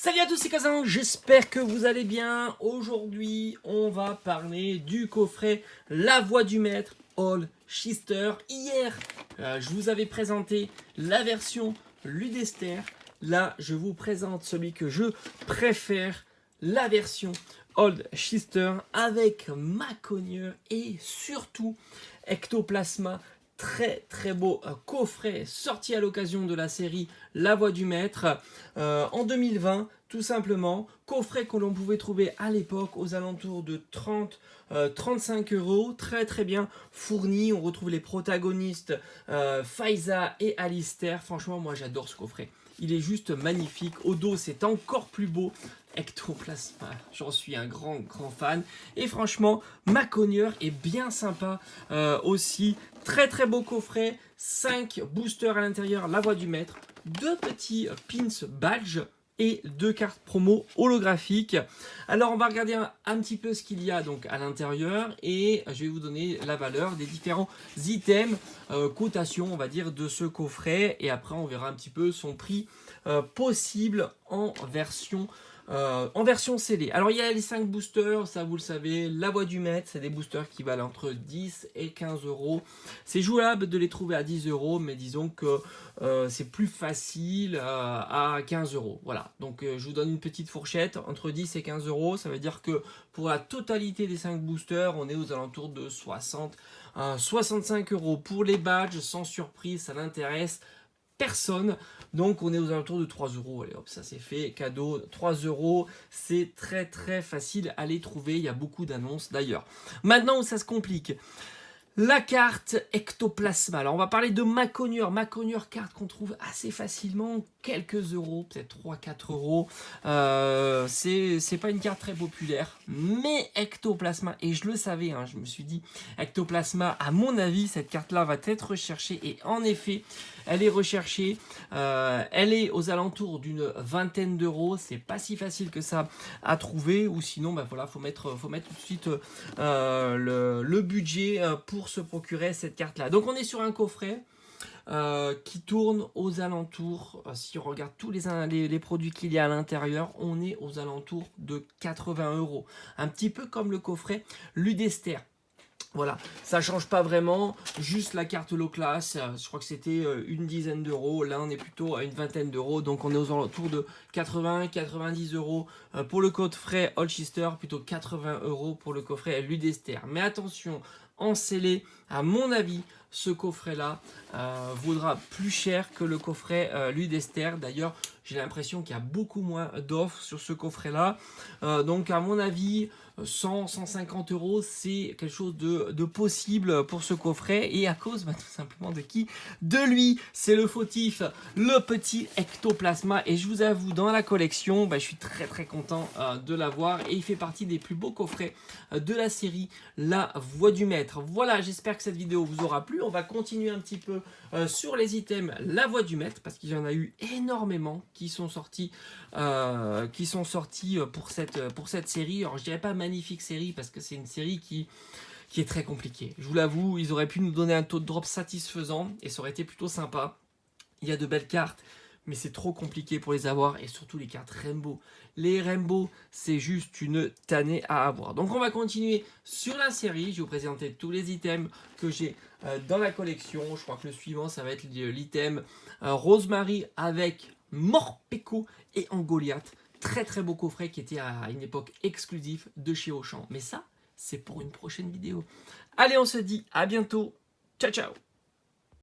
Salut à tous, c'est Kazan, j'espère que vous allez bien. Aujourd'hui, on va parler du coffret La Voix du Maître Alchester. Hier, je vous avais présenté la version Ludester. Là, je vous présente celui que je préfère, la version Alchester avec Maconier et surtout Ectoplasma. Très beau coffret sorti à l'occasion de la série La Voix du Maître en 2020 tout simplement. Coffret que l'on pouvait trouver à l'époque aux alentours de 30-35 euros. Très bien fourni. On retrouve les protagonistes Faiza et Alistair. Franchement moi j'adore ce coffret. Il est juste magnifique. Au dos c'est encore plus beau. Ectoplasma, j'en suis un grand fan. Et franchement, Maconier est bien sympa aussi. Très beau coffret. 5 boosters à l'intérieur, la voix du maître. 2 petits pins badge et 2 cartes promo holographiques. Alors on va regarder un petit peu ce qu'il y a donc à l'intérieur et je vais vous donner la valeur des différents items, cotation on va dire de ce coffret, et après on verra un petit peu son prix possible en version scellée. Alors il y a les 5 boosters, ça vous le savez, la voix du maître, c'est des boosters qui valent entre 10 et 15 euros. C'est jouable de les trouver à 10 euros, mais disons que c'est plus facile à 15 euros. Voilà, donc je vous donne une petite fourchette, entre 10 et 15 euros, ça veut dire que pour la totalité des 5 boosters, on est aux alentours de 65 euros. Pour les badges, sans surprise, ça n'intéresse personne, donc on est aux alentours de 3 euros. Allez hop, ça c'est fait, cadeau, 3 euros, c'est très facile à les trouver, il y a beaucoup d'annonces d'ailleurs. Maintenant où ça se complique, la carte Ectoplasma. Alors on va parler de Maconier, carte qu'on trouve assez facilement, quelques euros, peut-être 3-4 euros. C'est pas une carte très populaire, mais Ectoplasma, et je le savais, hein, je me suis dit, Ectoplasma, à mon avis, cette carte-là va être recherchée, et en effet, elle est recherchée. Elle est aux alentours d'une vingtaine d'euros, c'est pas si facile que ça à trouver, ou sinon, bah voilà, faut mettre tout de suite le budget pour se procurer cette carte-là. Donc on est sur un coffret qui tourne aux alentours, si on regarde tous les produits qu'il y a à l'intérieur, on est aux alentours de 80 euros. Un petit peu comme le coffret Ludester. Voilà, ça change pas vraiment, juste la carte low class, je crois que c'était une dizaine d'euros, là on est plutôt à une vingtaine d'euros, donc on est aux alentours de 80-90 euros pour le coffret Alchester, plutôt 80 euros pour le coffret Ludester. Mais attention, en scellé, à mon avis, ce coffret-là vaudra plus cher que le coffret Ludester. D'ailleurs, j'ai l'impression qu'il y a beaucoup moins d'offres sur ce coffret-là. Donc, à mon avis, 100-150 euros, c'est quelque chose de possible pour ce coffret. Et à cause tout simplement de qui? De lui, c'est le fautif, le petit Ectoplasma. Et je vous avoue, dans la collection, je suis très content de l'avoir. Et il fait partie des plus beaux coffrets de la série La Voix du Maître. Voilà, j'espère que cette vidéo vous aura plu. On va continuer un petit peu sur les items La Voix du Maître, parce qu'il y en a eu énormément qui sont sortis pour cette série. Alors je dirais pas magnifique série, parce que c'est une série qui est très compliquée. Je vous l'avoue, ils auraient pu nous donner un taux de drop satisfaisant et ça aurait été plutôt sympa. Il y a de belles cartes, mais c'est trop compliqué pour les avoir, et surtout les cartes Rainbow. Les Rainbow, c'est juste une tannée à avoir. Donc on va continuer sur la série. Je vais vous présenter tous les items que j'ai dans la collection. Je crois que le suivant, ça va être l'item Rosemary avec Morpeko et Angoliath. Très beau coffret qui était à une époque exclusif de chez Auchan. Mais ça, c'est pour une prochaine vidéo. Allez, on se dit à bientôt. Ciao